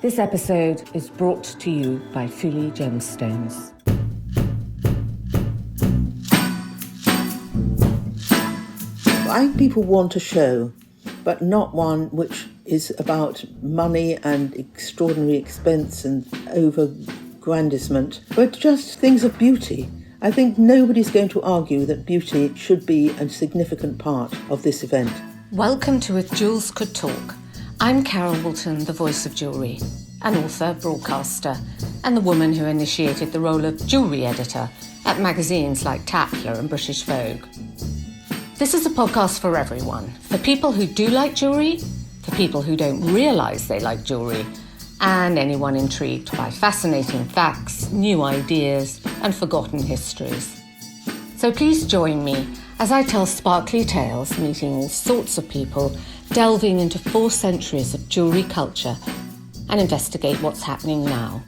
This episode is brought to you by Fuli Gemstones. I think people want a show, but not one which is about money and extraordinary expense and over-grandisement, but just things of beauty. I think nobody's going to argue that beauty should be a significant part of this event. Welcome to If Jewels Could Talk. I'm Carol Woolton, the voice of jewellery, an author, broadcaster, and the woman who initiated the role of jewellery editor at magazines like Tatler and British Vogue. This is a podcast for everyone, for people who do like jewellery, for people who don't realise they like jewellery, and anyone intrigued by fascinating facts, new ideas, and forgotten histories. So please join me as I tell sparkly tales, meeting all sorts of people, delving into 4 centuries of jewellery culture, and investigate what's happening now.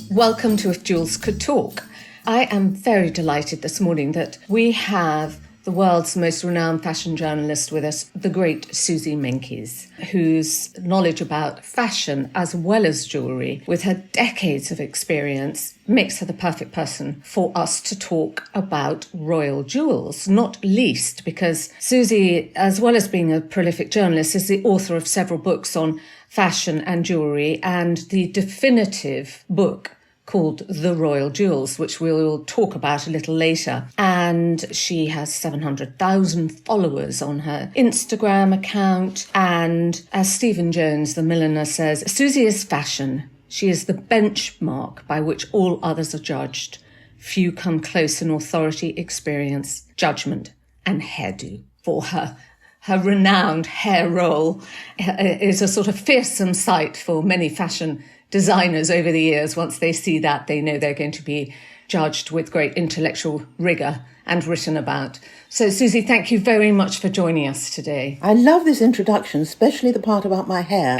Welcome to If Jewels Could Talk. I am very delighted this morning that we have the world's most renowned fashion journalist with us, the great Suzy Menkes, whose knowledge about fashion as well as jewellery, with her decades of experience, makes her the perfect person for us to talk about royal jewels, not least because Suzy, as well as being a prolific journalist, is the author of several books on fashion and jewellery, and the definitive book called The Royal Jewels, which we'll talk about a little later. And she has 700,000 followers on her Instagram account. And as Stephen Jones, the milliner, says, Suzy is fashion. She is the benchmark by which all others are judged. Few come close in authority, experience, judgment, and hairdo. For her renowned hair roll is a sort of fearsome sight for many fashion designers over the years. Once they see that, they know they're going to be judged with great intellectual rigour and written about. So, Suzy, thank you very much for joining us today. I love this introduction, especially the part about my hair.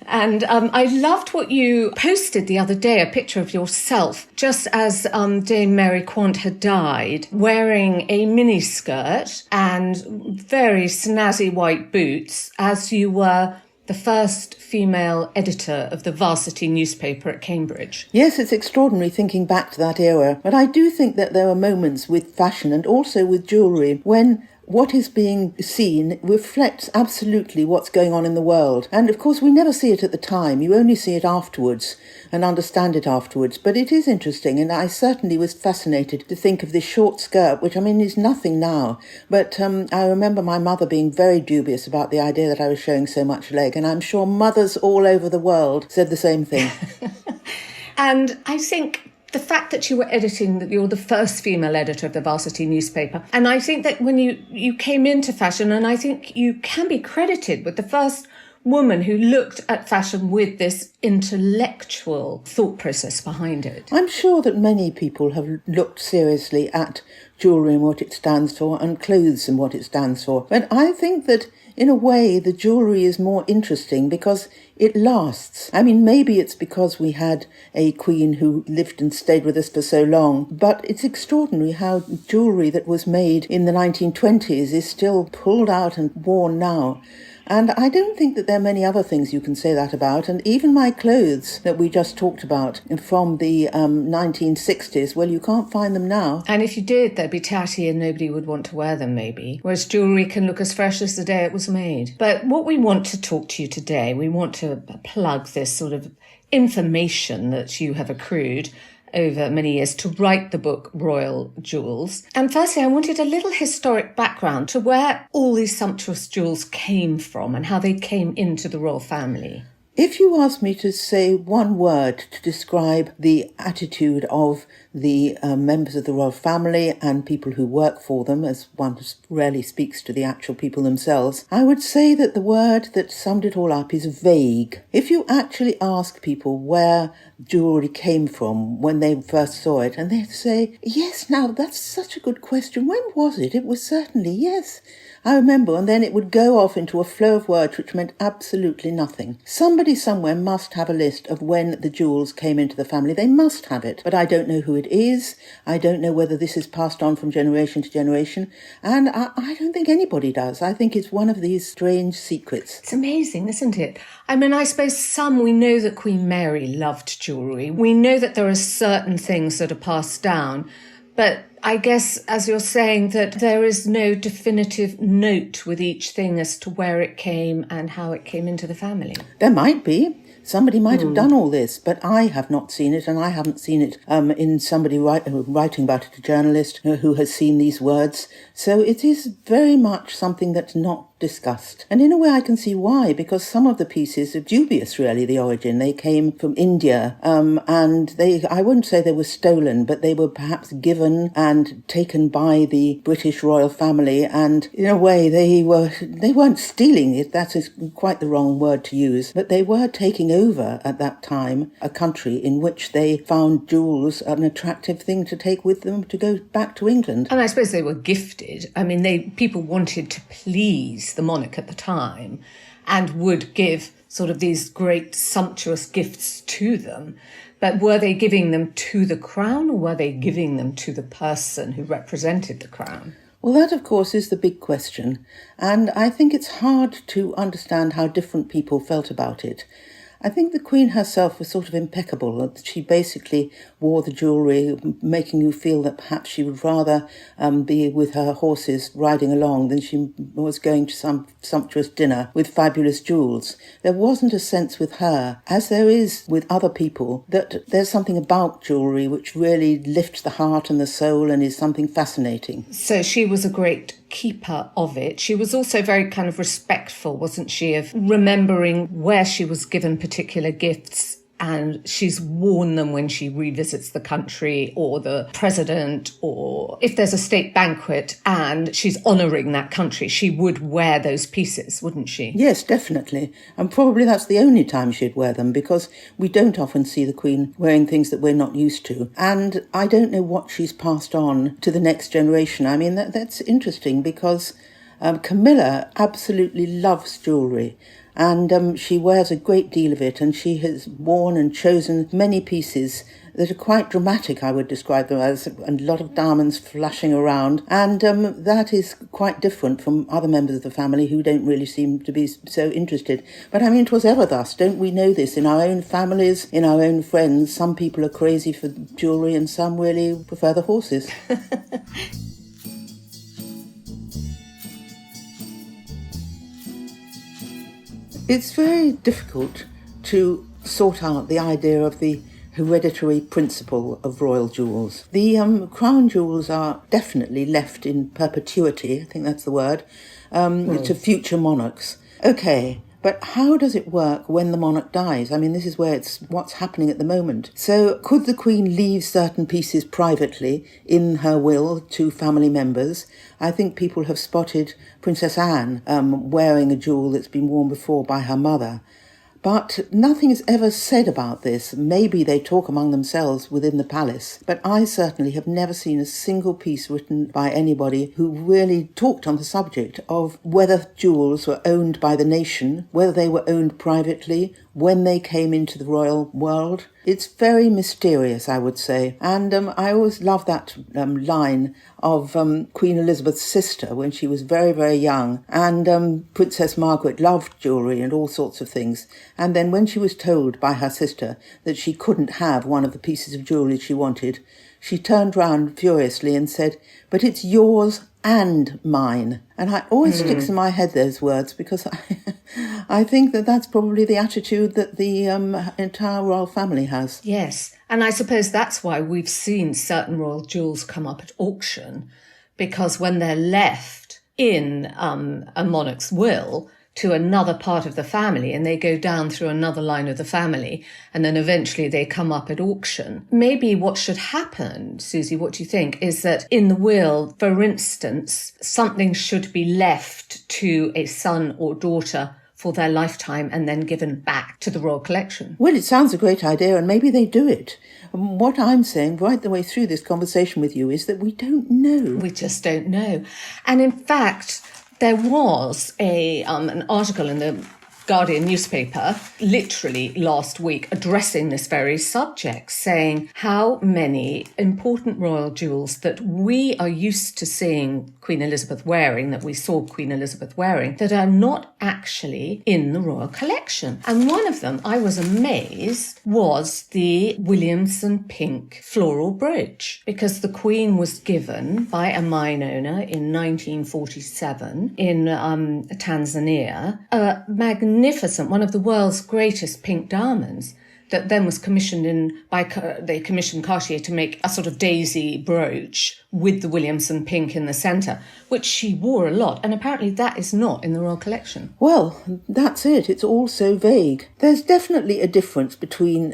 And I loved what you posted the other day, a picture of yourself, just as Dame Mary Quant had died, wearing a miniskirt and very snazzy white boots, as you were the first female editor of the Varsity newspaper at Cambridge. Yes, it's extraordinary thinking back to that era, but I do think that there are moments with fashion and also with jewellery when what is being seen reflects absolutely what's going on in the world. And of course, we never see it at the time. You only see it afterwards and understand it afterwards. But it is interesting, and I certainly was fascinated to think of this short skirt, which, I mean, is nothing now. But I remember my mother being very dubious about the idea that I was showing so much leg, and I'm sure mothers all over the world said the same thing. And I think the fact that you were editing, that you're the first female editor of the Varsity newspaper. And I think that when you came into fashion, and I think you can be credited with the first woman who looked at fashion with this intellectual thought process behind it. I'm sure that many people have looked seriously at jewellery and what it stands for, and clothes and what it stands for. But I think that in a way, the jewellery is more interesting because it lasts. I mean, maybe it's because we had a queen who lived and stayed with us for so long, but it's extraordinary how jewellery that was made in the 1920s is still pulled out and worn now. And I don't think that there are many other things you can say that about. And even my clothes that we just talked about from the 1960s, well, you can't find them now. And if you did, they'd be tatty and nobody would want to wear them, maybe. Whereas jewellery can look as fresh as the day it was made. But what we want to talk to you today, we want to plug this sort of information that you have accrued over many years to write the book Royal Jewels. And firstly, I wanted a little historic background to where all these sumptuous jewels came from and how they came into the royal family. If you ask me to say one word to describe the attitude of the members of the royal family and people who work for them, as one rarely speaks to the actual people themselves, I would say that the word that summed it all up is vague. If you actually ask people where jewellery came from when they first saw it, and they'd say, yes, now that's such a good question. When was it? It was certainly, yes, I remember. And then it would go off into a flow of words which meant absolutely nothing. Somebody somebody somewhere must have a list of when the jewels came into the family. They must have it, but I don't know who it is. I don't know whether this is passed on from generation to generation, and I don't think anybody does. I think it's one of these strange secrets. It's amazing, isn't it? I mean, I suppose we know that Queen Mary loved jewellery. We know that there are certain things that are passed down, but I guess, as you're saying, that there is no definitive note with each thing as to where it came and how it came into the family. There might be. Somebody might have done all this, but I have not seen it, and I haven't seen it in somebody writing about it, a journalist who has seen these words. So it is very much something that's not discussed. And in a way I can see why, because some of the pieces are dubious, really, the origin. They came from India, and I wouldn't say they were stolen, but they were perhaps given and taken by the British royal family, and in a way they weren't stealing it, that is quite the wrong word to use, but they were taking over at that time a country in which they found jewels an attractive thing to take with them to go back to England. And I suppose they were gifted. I mean, people wanted to please the monarch at the time and would give sort of these great sumptuous gifts to them. But were they giving them to the crown, or were they giving them to the person who represented the crown? Well, that, of course, is the big question. And I think it's hard to understand how different people felt about it. I think the Queen herself was sort of impeccable. She basically wore the jewellery, making you feel that perhaps she would rather be with her horses riding along than she was going to some sumptuous dinner with fabulous jewels. There wasn't a sense with her, as there is with other people, that there's something about jewellery which really lifts the heart and the soul and is something fascinating. So she was a great keeper of it. She was also very kind of respectful, wasn't she, of remembering where she was given particular gifts, and she's worn them when she revisits the country or the president, or if there's a state banquet and she's honouring that country, she would wear those pieces, wouldn't she? Yes, definitely. And probably that's the only time she'd wear them, because we don't often see the Queen wearing things that we're not used to. And I don't know what she's passed on to the next generation. I mean, that's interesting, because Camilla absolutely loves jewellery. And she wears a great deal of it, and she has worn and chosen many pieces that are quite dramatic, I would describe them as, and a lot of diamonds flashing around. And that is quite different from other members of the family who don't really seem to be so interested. But I mean, 'twas ever thus. Don't we know this in our own families, in our own friends? Some people are crazy for jewellery and some really prefer the horses. It's very difficult to sort out the idea of the hereditary principle of royal jewels. The crown jewels are definitely left in perpetuity, I think that's the word, to future monarchs. Okay, but how does it work when the monarch dies? I mean, this is what's happening at the moment. So could the Queen leave certain pieces privately in her will to family members? I think people have spotted Princess Anne wearing a jewel that's been worn before by her mother. But nothing is ever said about this. Maybe they talk among themselves within the palace, but I certainly have never seen a single piece written by anybody who really talked on the subject of whether jewels were owned by the nation, whether they were owned privately, when they came into the royal world. It's very mysterious, I would say. And I always love that line of Queen Elizabeth's sister when she was very, very young. And Princess Margaret loved jewellery and all sorts of things. And then when she was told by her sister that she couldn't have one of the pieces of jewellery she wanted, she turned round furiously and said, "But it's yours and mine." And it always sticks in my head, those words, because I think that's probably the attitude that the entire royal family has. Yes, and I suppose that's why we've seen certain royal jewels come up at auction, because when they're left in a monarch's will to another part of the family, and they go down through another line of the family, and then eventually they come up at auction. Maybe what should happen, Suzy, what do you think, is that in the will, for instance, something should be left to a son or daughter for their lifetime and then given back to the royal collection. Well, it sounds a great idea, and maybe they do it. What I'm saying right the way through this conversation with you is that we don't know. We just don't know. And in fact, there was an article in the Guardian newspaper literally last week addressing this very subject, saying how many important royal jewels that we are used to seeing Queen Elizabeth wearing, that we saw Queen Elizabeth wearing, that are not actually in the royal collection. And one of them, I was amazed, was the Williamson pink floral brooch, because the Queen was given by a mine owner in 1947 in Tanzania a magnificent, one of the world's greatest pink diamonds, that then was commissioned they commissioned Cartier to make a sort of daisy brooch with the Williamson pink in the centre, which she wore a lot. And apparently that is not in the royal collection. Well, that's it. It's all so vague. There's definitely a difference between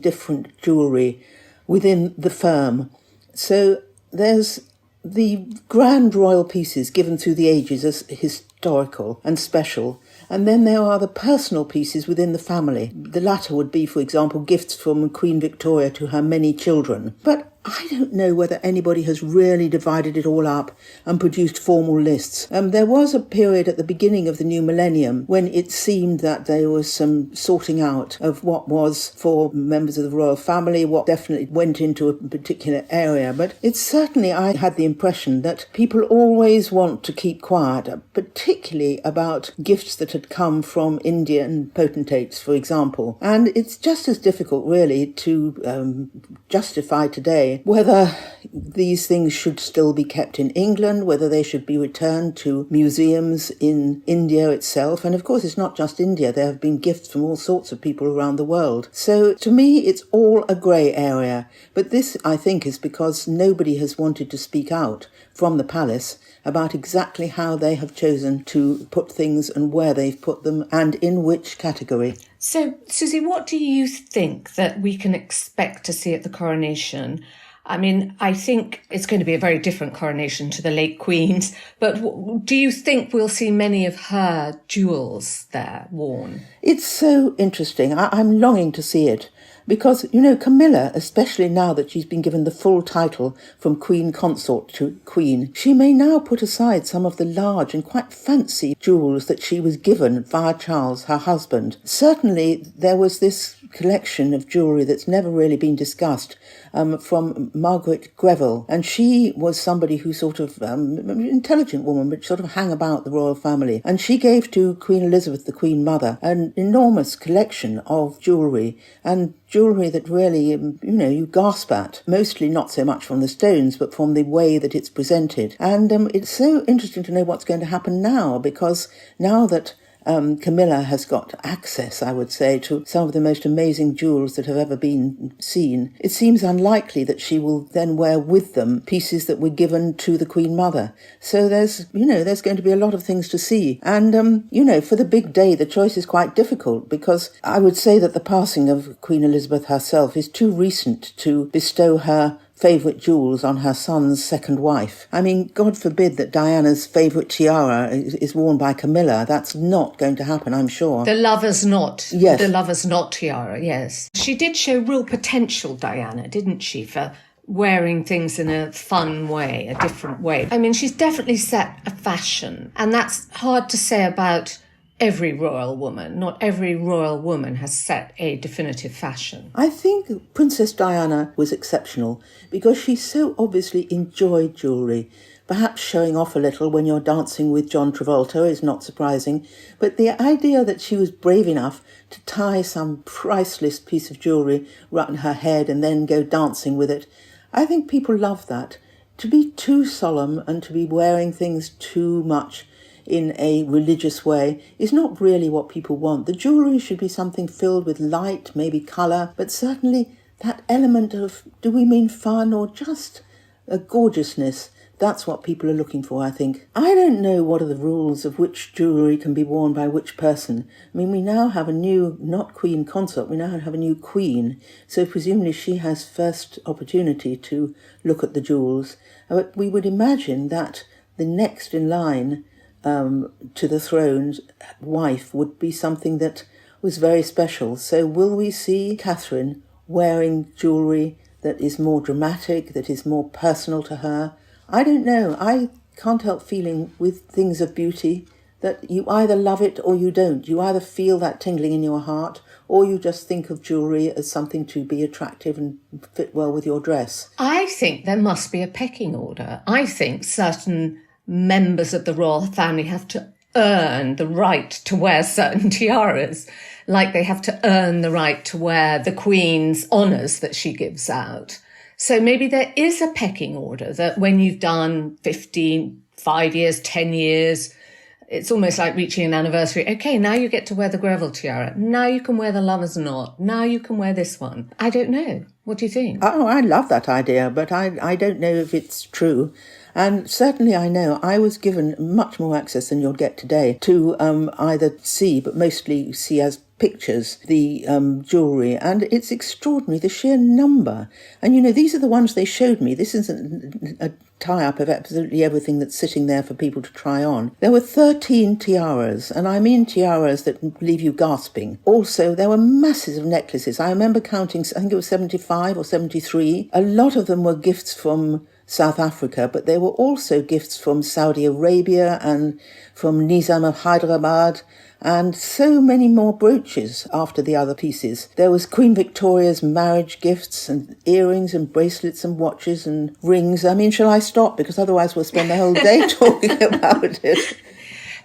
different jewellery within the firm. So there's the grand royal pieces given through the ages as historical and special. And then there are the personal pieces within the family. The latter would be, for example, gifts from Queen Victoria to her many children. But I don't know whether anybody has really divided it all up and produced formal lists. There was a period at the beginning of the new millennium when it seemed that there was some sorting out of what was for members of the royal family, what definitely went into a particular area. But it's certainly, I had the impression that people always want to keep quiet, particularly about gifts that had come from Indian potentates, for example. And it's just as difficult, really, to justify today whether these things should still be kept in England, whether they should be returned to museums in India itself. And of course, it's not just India. There have been gifts from all sorts of people around the world. So to me, it's all a grey area. But this, I think, is because nobody has wanted to speak out from the palace about exactly how they have chosen to put things and where they've put them and in which category. So, Suzy, what do you think that we can expect to see at the coronation? I mean, I think it's going to be a very different coronation to the late Queen's, but do you think we'll see many of her jewels there worn? It's so interesting. I'm longing to see it. Because, Camilla, especially now that she's been given the full title from Queen Consort to Queen, she may now put aside some of the large and quite fancy jewels that she was given via Charles, her husband. Certainly, there was this collection of jewellery that's never really been discussed from Margaret Greville. And she was somebody who sort of, intelligent woman, but sort of hang about the royal family. And she gave to Queen Elizabeth, the Queen Mother, an enormous collection of jewellery, and jewellery that really, you gasp at. Mostly not so much from the stones, but from the way that it's presented. And it's so interesting to know what's going to happen now, because now that Camilla has got access, I would say, to some of the most amazing jewels that have ever been seen, it seems unlikely that she will then wear with them pieces that were given to the Queen Mother. So there's going to be a lot of things to see. And, for the big day, the choice is quite difficult, because I would say that the passing of Queen Elizabeth herself is too recent to bestow her favourite jewels on her son's second wife. I mean, God forbid that Diana's favourite tiara is worn by Camilla. That's not going to happen, I'm sure. The lover's not. Yes. The lover's not tiara, yes. She did show real potential, Diana, didn't she, for wearing things in a fun way, a different way. I mean, she's definitely set a fashion, and that's hard to say about every royal woman. Not every royal woman has set a definitive fashion. I think Princess Diana was exceptional because she so obviously enjoyed jewellery. Perhaps showing off a little when you're dancing with John Travolta is not surprising, but the idea that she was brave enough to tie some priceless piece of jewellery around her head and then go dancing with it, I think people love that. To be too solemn and to be wearing things too much in a religious way is not really what people want. The jewellery should be something filled with light, maybe colour, but certainly that element of, do we mean fun or just a gorgeousness? That's what people are looking for, I think. I don't know what are the rules of which jewellery can be worn by which person. I mean, we now have a new, not Queen Consort, we now have a new Queen, so presumably she has first opportunity to look at the jewels. But we would imagine that the next in line to the throne's wife would be something that was very special. So will we see Catherine wearing jewellery that is more dramatic, that is more personal to her? I don't know. I can't help feeling with things of beauty that you either love it or you don't. You either feel that tingling in your heart, or you just think of jewellery as something to be attractive and fit well with your dress. I think there must be a pecking order. I think certain members of the royal family have to earn the right to wear certain tiaras, like they have to earn the right to wear the Queen's honours that she gives out. So maybe there is a pecking order that when you've done 15, 5 years, 10 years, it's almost like reaching an anniversary. Okay, now you get to wear the Greville tiara. Now you can wear the Lover's Knot. Now you can wear this one. I don't know. What do you think? Oh, I love that idea, but I don't know if it's true. And certainly I know I was given much more access than you'll get today to either see, but mostly see as pictures, the jewellery, and it's extraordinary, the sheer number. And, you know, these are the ones they showed me. This isn't a tie-up of absolutely everything that's sitting there for people to try on. There were 13 tiaras, and I mean tiaras that leave you gasping. Also, there were masses of necklaces. I remember counting, I think it was 75 or 73. A lot of them were gifts from South Africa, but there were also gifts from Saudi Arabia and from Nizam of Hyderabad, and so many more brooches after the other pieces. There was Queen Victoria's marriage gifts and earrings and bracelets and watches and rings. I mean, shall I stop? Because otherwise we'll spend the whole day talking about it.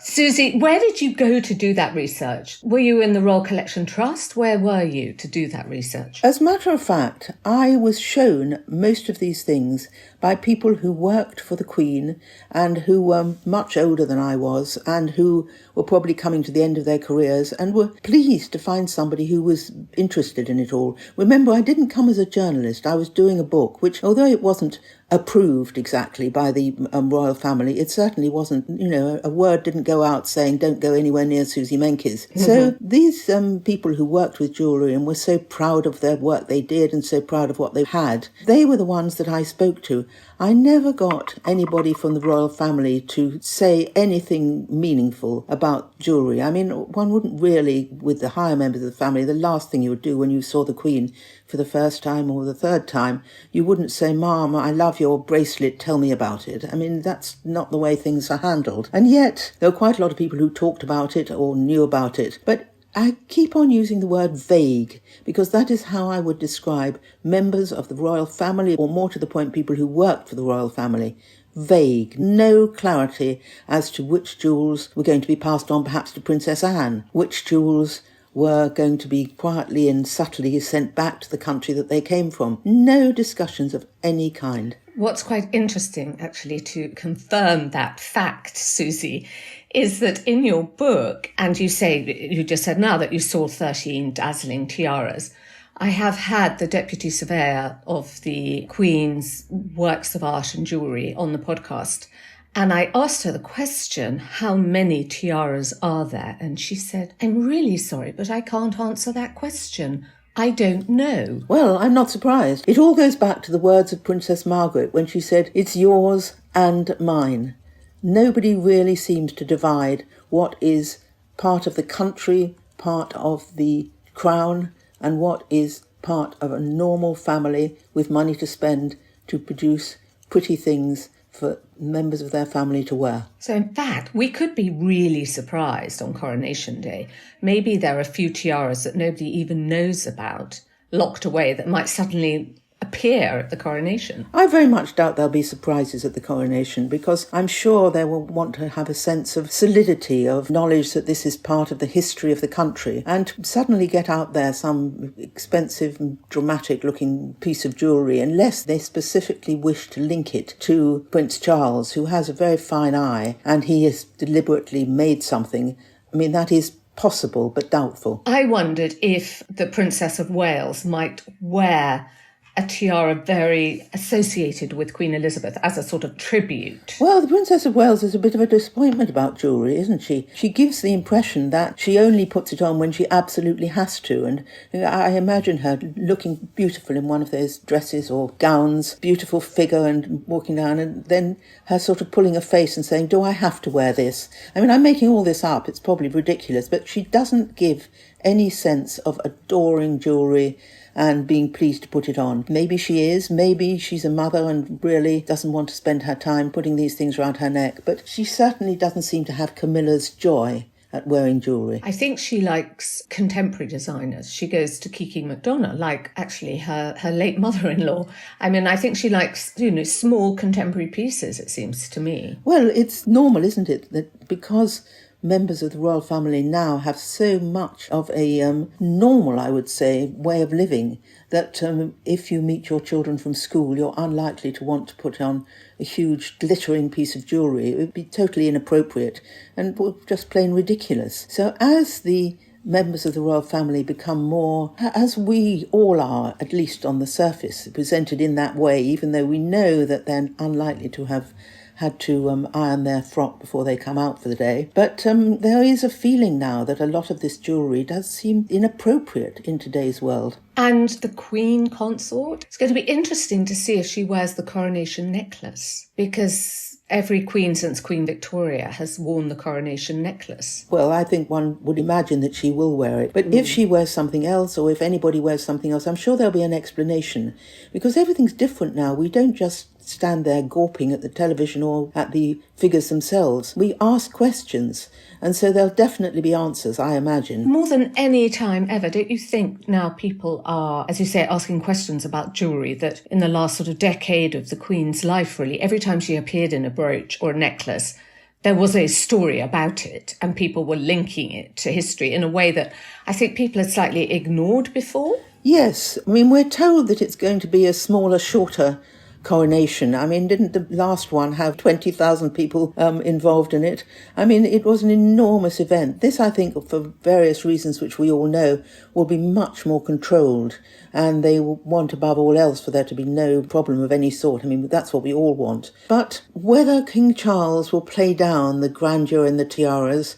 Suzy, where did you go to do that research? Were you in the Royal Collection Trust? Where were you to do that research? As a matter of fact, I was shown most of these things by people who worked for the Queen and who were much older than I was and who were probably coming to the end of their careers and were pleased to find somebody who was interested in it all. Remember, I didn't come as a journalist. I was doing a book, which, although it wasn't approved exactly by the royal family, it certainly wasn't, you know, a word didn't go out saying don't go anywhere near Suzy Menkes. Mm-hmm. So these people who worked with jewellery and were so proud of their work they did and so proud of what they had, they were the ones that I spoke to. I never got anybody from the royal family to say anything meaningful about jewellery. I mean, one wouldn't really, with the higher members of the family, the last thing you would do when you saw the Queen for the first time or the third time, you wouldn't say, Mom, I love your bracelet, tell me about it. I mean, that's not the way things are handled. And yet, there were quite a lot of people who talked about it or knew about it. But I keep on using the word vague, because that is how I would describe members of the royal family, or more to the point, people who worked for the royal family. Vague, no clarity as to which jewels were going to be passed on perhaps to Princess Anne, which jewels were going to be quietly and subtly sent back to the country that they came from. No discussions of any kind. What's quite interesting, actually, to confirm that fact, Suzy, is that in your book, and you just said now that you saw 13 dazzling tiaras, I have had the Deputy Surveyor of the Queen's Works of Art and Jewellery on the podcast, and I asked her the question, how many tiaras are there? And she said, I'm really sorry, but I can't answer that question. I don't know. Well, I'm not surprised. It all goes back to the words of Princess Margaret when she said, it's yours and mine. Nobody really seems to divide what is part of the country, part of the crown, and what is part of a normal family with money to spend to produce pretty things for members of their family to wear. So in fact, we could be really surprised on Coronation Day. Maybe there are a few tiaras that nobody even knows about, locked away, that might suddenly appear at the coronation. I very much doubt there'll be surprises at the coronation, because I'm sure they will want to have a sense of solidity, of knowledge that this is part of the history of the country, and suddenly get out there some expensive and dramatic looking piece of jewellery, unless they specifically wish to link it to Prince Charles, who has a very fine eye, and he has deliberately made something. I mean, that is possible, but doubtful. I wondered if the Princess of Wales might wear a tiara very associated with Queen Elizabeth as a sort of tribute. Well, the Princess of Wales is a bit of a disappointment about jewellery, isn't she? She gives the impression that she only puts it on when she absolutely has to, and I imagine her looking beautiful in one of those dresses or gowns, beautiful figure, and walking down, and then her sort of pulling a face and saying, do I have to wear this? I mean, I'm making all this up, it's probably ridiculous, but she doesn't give any sense of adoring jewellery and being pleased to put it on. Maybe she is, maybe she's a mother and really doesn't want to spend her time putting these things around her neck, but she certainly doesn't seem to have Camilla's joy at wearing jewellery. I think she likes contemporary designers. She goes to Kiki McDonough, like actually her late mother-in-law. I mean, I think she likes, small contemporary pieces, it seems to me. Well, it's normal, isn't it, that because members of the royal family now have so much of a normal, I would say, way of living, that if you meet your children from school, you're unlikely to want to put on a huge glittering piece of jewellery. It would be totally inappropriate and just plain ridiculous. So as the members of the royal family become more, as we all are, at least on the surface, presented in that way, even though we know that they're unlikely to have had to iron their frock before they come out for the day. But there is a feeling now that a lot of this jewellery does seem inappropriate in today's world. And the Queen consort, it's going to be interesting to see if she wears the coronation necklace, because every queen since Queen Victoria has worn the coronation necklace. Well, I think one would imagine that she will wear it. But if she wears something else, or if anybody wears something else, I'm sure there'll be an explanation. Because everything's different now. We don't just stand there gawping at the television or at the figures themselves. We ask questions, and so there'll definitely be answers, I imagine. More than any time ever, don't you think now people are, as you say, asking questions about jewellery, that in the last sort of decade of the Queen's life, really, every time she appeared in a brooch or a necklace, there was a story about it, and people were linking it to history in a way that I think people had slightly ignored before? Yes, I mean, we're told that it's going to be a smaller, shorter coronation. I mean, didn't the last one have 20,000 people involved in it? I mean, it was an enormous event. This, I think, for various reasons which we all know, will be much more controlled, and they want, above all else, for there to be no problem of any sort. I mean, that's what we all want. But whether King Charles will play down the grandeur in the tiaras,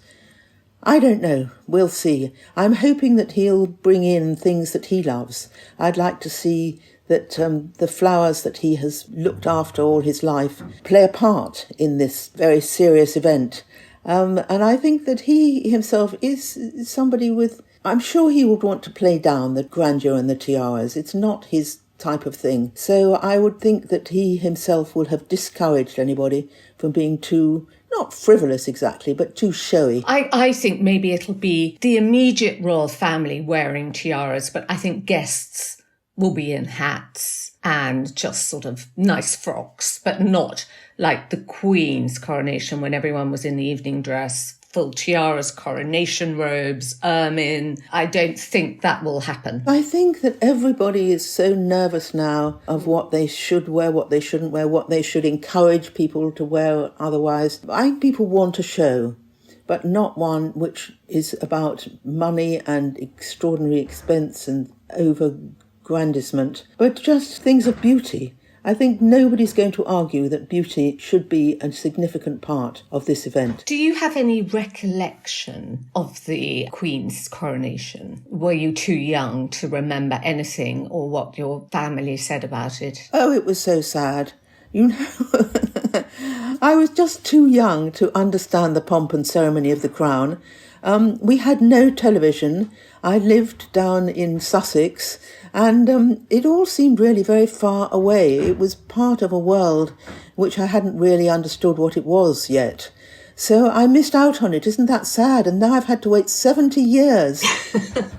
I don't know. We'll see. I'm hoping that he'll bring in things that he loves. I'd like to see that the flowers that he has looked after all his life play a part in this very serious event. And I think that he himself is somebody with... I'm sure he would want to play down the grandeur and the tiaras. It's not his type of thing. So I would think that he himself will have discouraged anybody from being too... not frivolous exactly, but too showy. I think maybe it'll be the immediate royal family wearing tiaras, but I think guests will be in hats and just sort of nice frocks, but not like the Queen's coronation when everyone was in the evening dress, full tiaras, coronation robes, ermine. I don't think that will happen. I think that everybody is so nervous now of what they should wear, what they shouldn't wear, what they should encourage people to wear otherwise. I think people want a show, but not one which is about money and extraordinary expense and over-grandisement, but just things of beauty. I think nobody's going to argue that beauty should be a significant part of this event. Do you have any recollection of the Queen's coronation? Were you too young to remember anything or what your family said about it? Oh, it was so sad. You know, I was just too young to understand the pomp and ceremony of the crown. We had no television. I lived down in Sussex, and it all seemed really very far away. It was part of a world which I hadn't really understood what it was yet. So I missed out on it. Isn't that sad? And now I've had to wait 70 years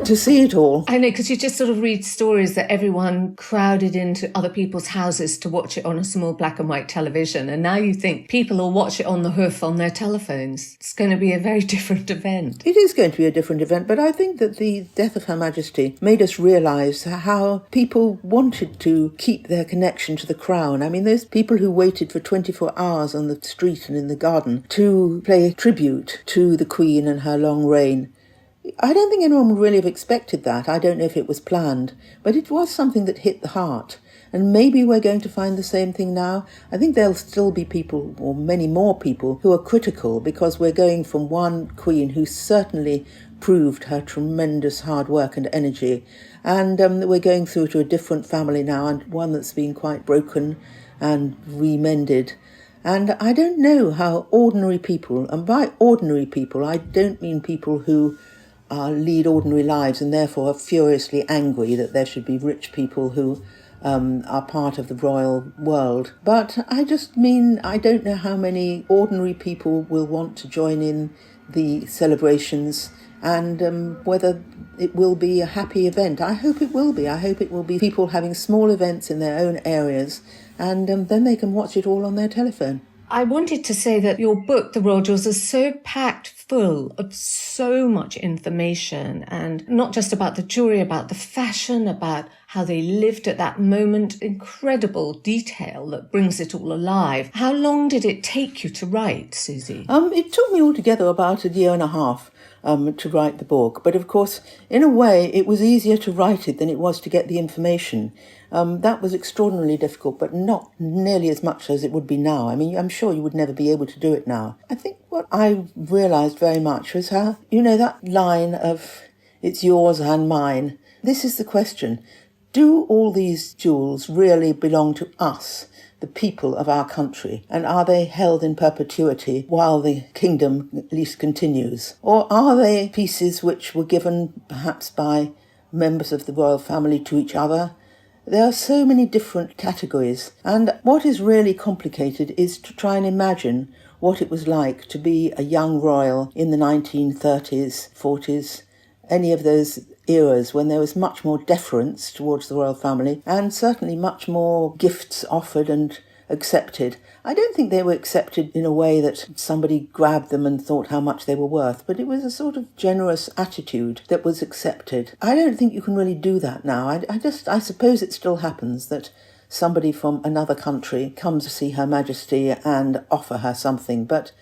to see it all. I know, because you just sort of read stories that everyone crowded into other people's houses to watch it on a small black and white television. And now you think people will watch it on the hoof on their telephones. It's going to be a very different event. It is going to be a different event, but I think that the death of Her Majesty made us realise how people wanted to keep their connection to the crown. I mean, those people who waited for 24 hours on the street and in the garden to pay tribute to the Queen and her long reign. I don't think anyone would really have expected that. I don't know if it was planned, but it was something that hit the heart. And maybe we're going to find the same thing now. I think there'll still be people, or many more people, who are critical because we're going from one Queen who certainly proved her tremendous hard work and energy, and we're going through to a different family now, and one that's been quite broken and remended. And I don't know how ordinary people, and by ordinary people, I don't mean people who lead ordinary lives and therefore are furiously angry that there should be rich people who are part of the royal world. But I just mean, I don't know how many ordinary people will want to join in the celebrations and whether it will be a happy event. I hope it will be. I hope it will be people having small events in their own areas and then they can watch it all on their telephone. I wanted to say that your book, The Royal Jewels, is so packed full of so much information, and not just about the jewellery, about the fashion, about how they lived at that moment. Incredible detail that brings it all alive. How long did it take you to write, Suzy? It took me altogether about a year and a half to write the book. But of course, in a way, it was easier to write it than it was to get the information. That was extraordinarily difficult, but not nearly as much as it would be now. I mean, I'm sure you would never be able to do it now. I think what I realised very much was how, that line of it's yours and mine. This is the question. Do all these jewels really belong to us, the people of our country, and are they held in perpetuity while the kingdom at least continues? Or are they pieces which were given perhaps by members of the royal family to each other? There are so many different categories, and what is really complicated is to try and imagine what it was like to be a young royal in the 1930s, 40s, any of those eras when there was much more deference towards the royal family and certainly much more gifts offered and accepted. I don't think they were accepted in a way that somebody grabbed them and thought how much they were worth, but it was a sort of generous attitude that was accepted. I don't think you can really do that now. I suppose it still happens that somebody from another country comes to see Her Majesty and offer her something, but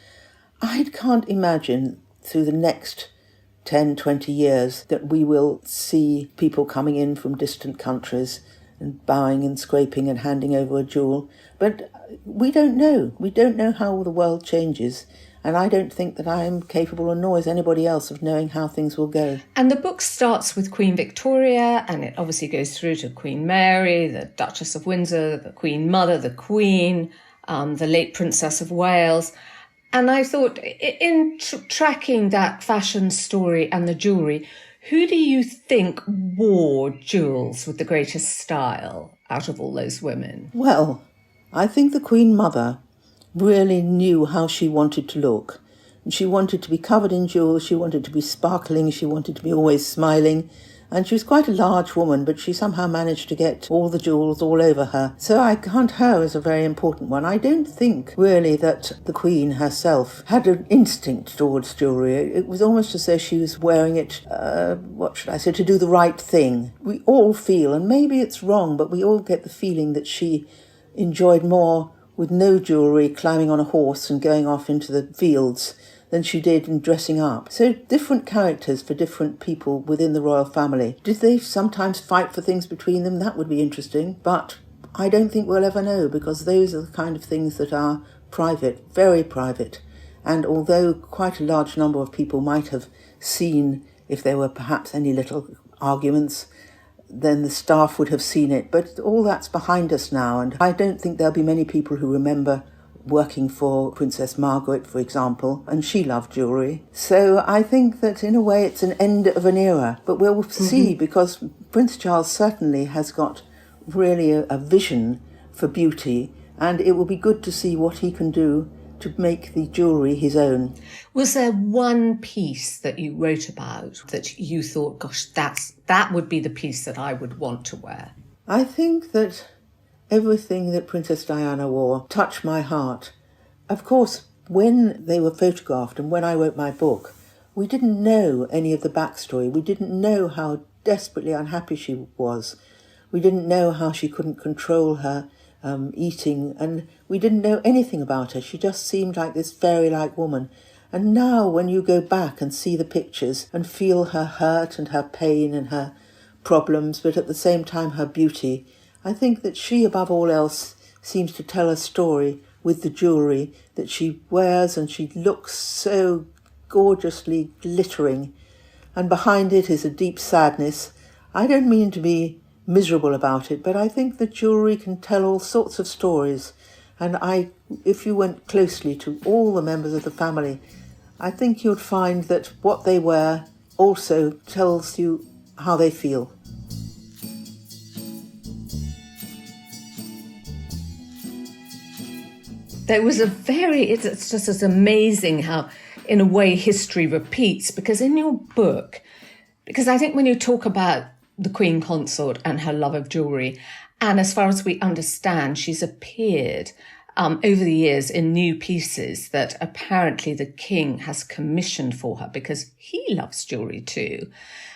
I can't imagine through the next 10, 20 years that we will see people coming in from distant countries and bowing and scraping and handing over a jewel. But we don't know. We don't know how the world changes. And I don't think that I am capable, or nor is anybody else, of knowing how things will go. And the book starts with Queen Victoria, and it obviously goes through to Queen Mary, the Duchess of Windsor, the Queen Mother, the Queen, the late Princess of Wales. And I thought, in tracking that fashion story and the jewellery, who do you think wore jewels with the greatest style out of all those women? Well, I think the Queen Mother really knew how she wanted to look. She wanted to be covered in jewels, she wanted to be sparkling, she wanted to be always smiling. And she was quite a large woman, but she somehow managed to get all the jewels all over her. So I count her as a very important one. I don't think really that the Queen herself had an instinct towards jewellery. It was almost as though she was wearing it, to do the right thing. We all feel, and maybe it's wrong, but we all get the feeling that she enjoyed more with no jewellery, climbing on a horse and going off into the fields, than she did in dressing up. So different characters for different people within the royal family. Did they sometimes fight for things between them? That would be interesting. But I don't think we'll ever know, because those are the kind of things that are private, very private. And although quite a large number of people might have seen if there were perhaps any little arguments, then the staff would have seen it. But all that's behind us now, and I don't think there'll be many people who remember working for Princess Margaret, for example, and she loved jewellery. So I think that in a way it's an end of an era, but we'll see, because Prince Charles certainly has got really a vision for beauty, and it will be good to see what he can do to make the jewellery his own. Was there one piece that you wrote about that you thought, gosh, that would be the piece that I would want to wear? I think that everything that Princess Diana wore touched my heart. Of course, when they were photographed and when I wrote my book, we didn't know any of the backstory. We didn't know how desperately unhappy she was. We didn't know how she couldn't control her eating, and we didn't know anything about her. She just seemed like this fairy-like woman. And now when you go back and see the pictures and feel her hurt and her pain and her problems, but at the same time her beauty, I think that she, above all else, seems to tell a story with the jewellery that she wears, and she looks so gorgeously glittering. And behind it is a deep sadness. I don't mean to be miserable about it, but I think that jewellery can tell all sorts of stories. And if you went closely to all the members of the family, I think you'd find that what they wear also tells you how they feel. There was it's just as amazing how, in a way, history repeats, because in your book, because I think when you talk about the Queen Consort and her love of jewellery, and as far as we understand, she's appeared over the years in new pieces that apparently the king has commissioned for her because he loves jewellery too.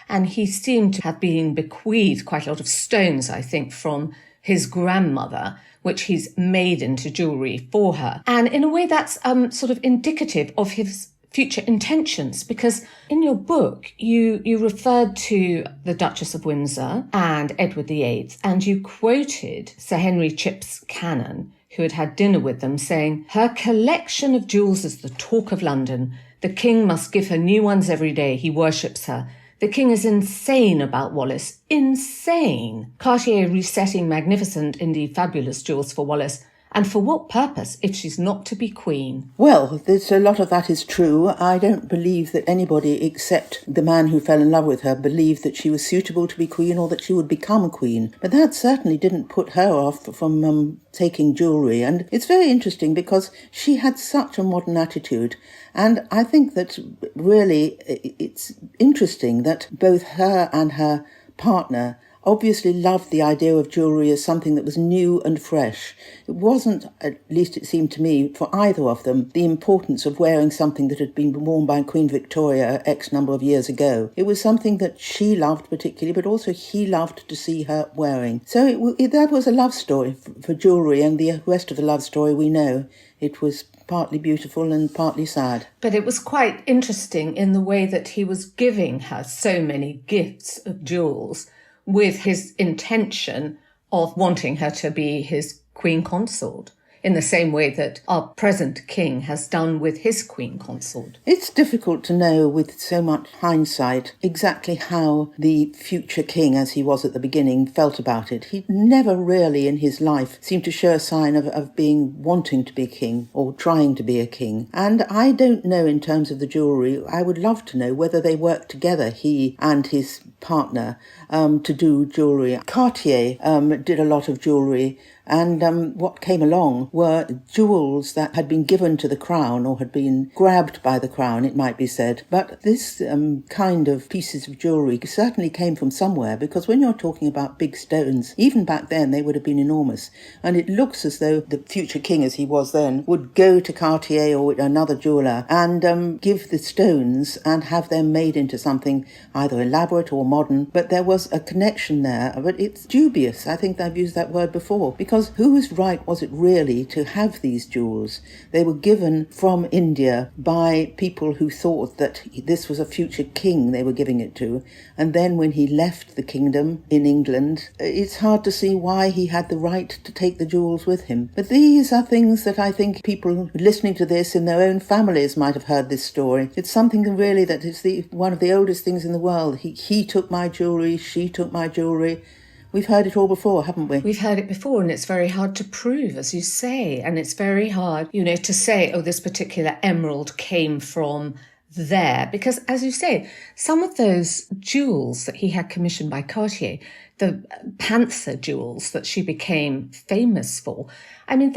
And he seemed to have been bequeathed quite a lot of stones, I think, from his grandmother, which he's made into jewellery for her. And in a way, that's sort of indicative of his future intentions, because in your book, you referred to the Duchess of Windsor and Edward VIII, and you quoted Sir Henry Chips Cannon, who had had dinner with them, saying, "Her collection of jewels is the talk of London. The king must give her new ones every day. He worships her. The king is insane about Wallis. Insane. Cartier resetting magnificent, indeed fabulous jewels for Wallis. And for what purpose if she's not to be queen?" Well, there's a lot of that is true. I don't believe that anybody except the man who fell in love with her believed that she was suitable to be queen or that she would become a queen. But that certainly didn't put her off from taking jewellery. And it's very interesting because she had such a modern attitude. And I think that really it's interesting that both her and her partner obviously loved the idea of jewellery as something that was new and fresh. It wasn't, at least it seemed to me, for either of them, the importance of wearing something that had been worn by Queen Victoria X number of years ago. It was something that she loved particularly, but also he loved to see her wearing. So that was a love story for jewellery, and the rest of the love story we know. It was partly beautiful and partly sad. But it was quite interesting in the way that he was giving her so many gifts of jewels, with his intention of wanting her to be his queen consort, in the same way that our present king has done with his queen consort. It's difficult to know with so much hindsight exactly how the future king, as he was at the beginning, felt about it. He never really in his life seemed to show a sign of being wanting to be king or trying to be a king. And I don't know in terms of the jewellery, I would love to know whether they worked together, he and his partner, to do jewellery. Cartier did a lot of jewellery, and what came along were jewels that had been given to the crown or had been grabbed by the crown, it might be said. But this kind of pieces of jewellery certainly came from somewhere, because when you're talking about big stones, even back then they would have been enormous. And it looks as though the future king, as he was then, would go to Cartier or another jeweller and give the stones and have them made into something either elaborate or modern. But there was a connection there. But it's dubious. I think I've used that word before, because whose right was it really to have these jewels? They were given from India by people who thought that this was a future king they were giving it to. And then when he left the kingdom in England, it's hard to see why he had the right to take the jewels with him. But these are things that I think people listening to this in their own families might have heard this story. It's something really that is one of the oldest things in the world. He took my jewellery, she took my jewellery. We've heard it all before, haven't we? We've heard it before, and it's very hard to prove, as you say. And it's very hard, to say, oh, this particular emerald came from there. Because, as you say, some of those jewels that he had commissioned by Cartier, the panther jewels that she became famous for, I mean,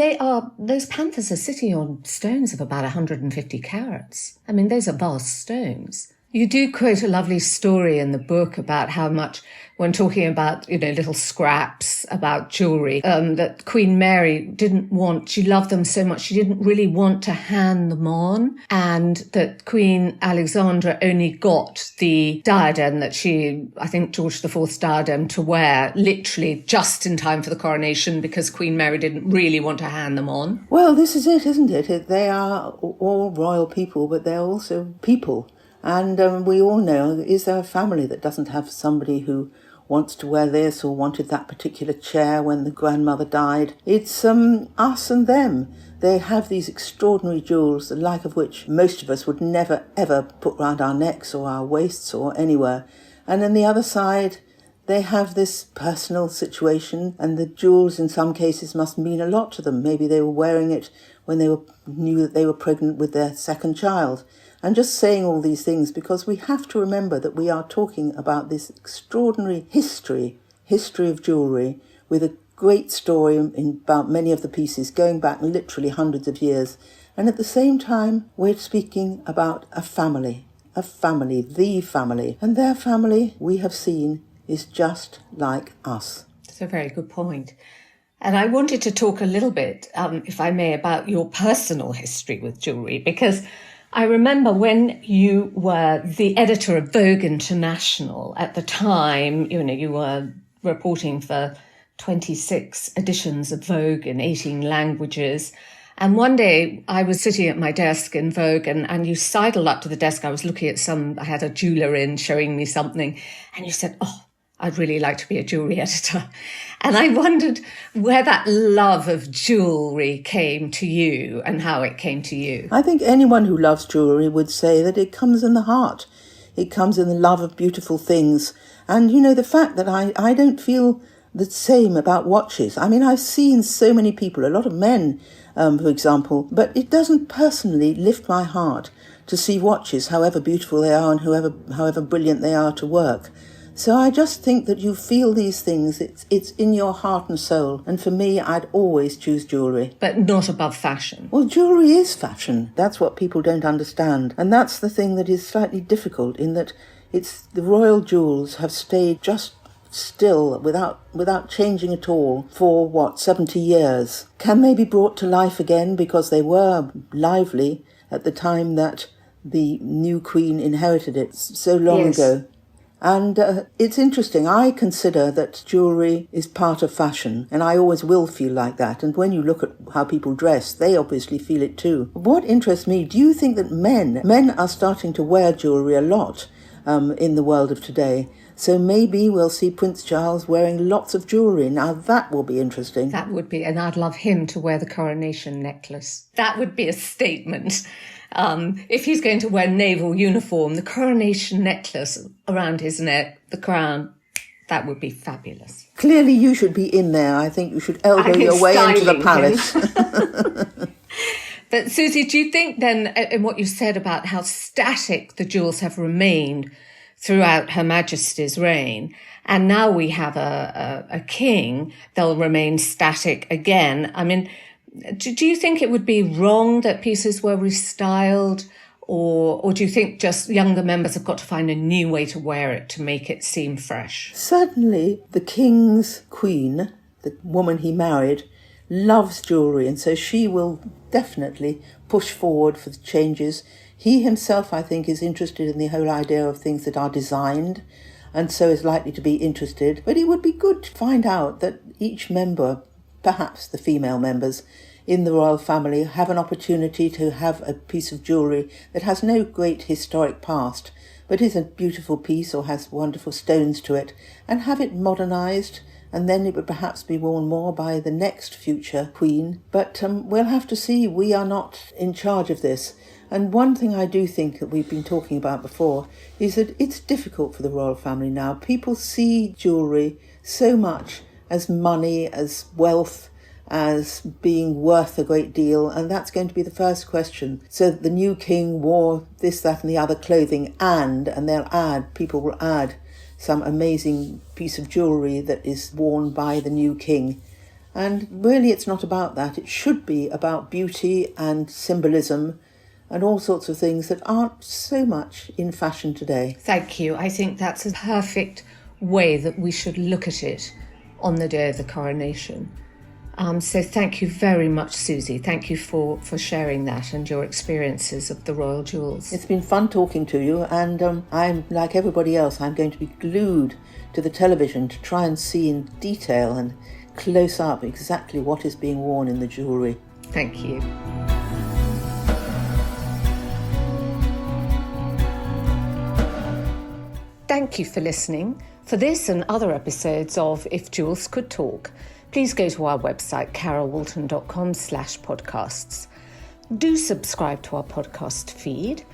those panthers are sitting on stones of about 150 carats. I mean, those are vast stones. You do quote a lovely story in the book about how much, when talking about, little scraps about jewellery, that Queen Mary she loved them so much, she didn't really want to hand them on, and that Queen Alexandra only got the diadem that I think George IV's diadem, to wear literally just in time for the coronation, because Queen Mary didn't really want to hand them on. Well, this is it, isn't it? They are all royal people, but they're also people. And we all know, is there a family that doesn't have somebody who wants to wear this or wanted that particular chair when the grandmother died? It's us and them. They have these extraordinary jewels, the like of which most of us would never, ever put round our necks or our waists or anywhere. And on the other side, they have this personal situation, and the jewels in some cases must mean a lot to them. Maybe they were wearing it when they knew that they were pregnant with their second child. and just saying all these things because we have to remember that we are talking about this extraordinary history of jewellery with a great story about many of the pieces going back literally hundreds of years. And at the same time, we're speaking about a family, the family. And their family, we have seen, is just like us. That's a very good point. And I wanted to talk a little bit, if I may, about your personal history with jewellery, because I remember when you were the editor of Vogue International at the time, you were reporting for 26 editions of Vogue in 18 languages. And one day I was sitting at my desk in Vogue and you sidled up to the desk. I was looking at I had a jeweller in showing me something. And you said, "Oh, I'd really like to be a jewellery editor." And I wondered where that love of jewellery came to you and how it came to you. I think anyone who loves jewellery would say that it comes in the heart. It comes in the love of beautiful things. And, the fact that I don't feel the same about watches. I mean, I've seen so many people, a lot of men, for example, but it doesn't personally lift my heart to see watches, however beautiful they are and however brilliant they are to work. So I just think that you feel these things. It's in your heart and soul. And for me, I'd always choose jewellery. But not above fashion. Well, jewellery is fashion. That's what people don't understand. And that's the thing that is slightly difficult in that the royal jewels have stayed just still without changing at all for 70 years. Can they be brought to life again because they were lively at the time that the new queen inherited it so long ago? And it's interesting. I consider that jewellery is part of fashion, and I always will feel like that. And when you look at how people dress, they obviously feel it too. What interests me, do you think that men are starting to wear jewellery a lot in the world of today? So maybe we'll see Prince Charles wearing lots of jewellery. Now that will be interesting. That would be, and I'd love him to wear the Coronation necklace. That would be a statement. If he's going to wear naval uniform, the Coronation necklace around his neck, the crown, that would be fabulous. Clearly you should be in there. I think you should elbow your way into the palace. But Suzy, do you think then, in what you said about how static the jewels have remained throughout Her Majesty's reign, and now we have a king, they'll remain static again? I mean, do you think it would be wrong that pieces were restyled, or do you think just younger members have got to find a new way to wear it to make it seem fresh? Certainly the king's queen, the woman he married, loves jewellery, and so she will definitely push forward for the changes. He himself, I think, is interested in the whole idea of things that are designed, and so is likely to be interested. But it would be good to find out that each member, perhaps the female members in the royal family, have an opportunity to have a piece of jewellery that has no great historic past, but is a beautiful piece or has wonderful stones to it, and have it modernised, and then it would perhaps be worn more by the next future queen. But we'll have to see. We are not in charge of this. And one thing I do think that we've been talking about before is that it's difficult for the royal family now. People see jewellery so much as money, as wealth, as being worth a great deal, and that's going to be the first question. So the new king wore this, that and the other clothing, and people will add some amazing piece of jewellery that is worn by the new king. And really it's not about that. It should be about beauty and symbolism and all sorts of things that aren't so much in fashion today. Thank you. I think that's a perfect way that we should look at it on the day of the coronation. So thank you very much, Suzy. Thank you for sharing that and your experiences of the royal jewels. It's been fun talking to you, and I'm like everybody else. I'm going to be glued to the television to try and see in detail and close up exactly what is being worn in the jewellery. Thank you. Thank you for listening. For this and other episodes of If Jewels Could Talk, please go to our website, carolwoolton.com/podcasts. Do subscribe to our podcast feed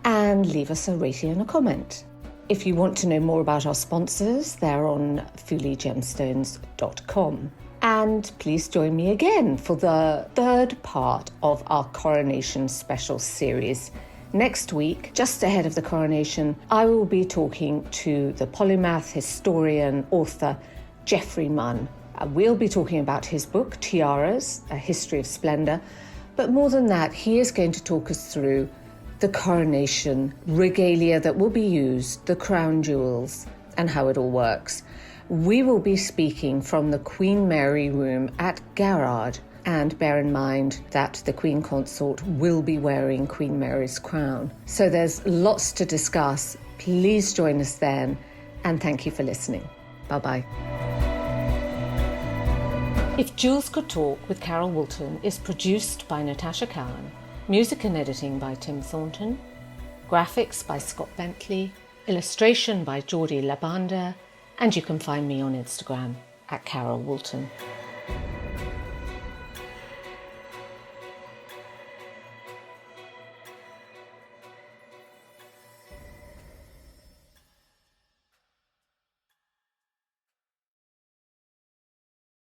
and leave us a rating and a comment. If you want to know more about our sponsors, they're on FuliGemstones.com. And please join me again for the third part of our Coronation special series Next week, just ahead of the coronation, I will be talking to the polymath, historian, author, Geoffrey Munn. We'll be talking about his book, Tiaras, A History of Splendour. But more than that, he is going to talk us through the coronation regalia that will be used, the crown jewels, and how it all works. We will be speaking from the Queen Mary room at Garrard, and bear in mind that the Queen Consort will be wearing Queen Mary's crown. So there's lots to discuss. Please join us then, and thank you for listening. Bye-bye. If Jewels Could Talk with Carol Woolton is produced by Natasha Cowan, music and editing by Tim Thornton, graphics by Scott Bentley, illustration by Jordi Labanda, and you can find me on Instagram at Carol Woolton.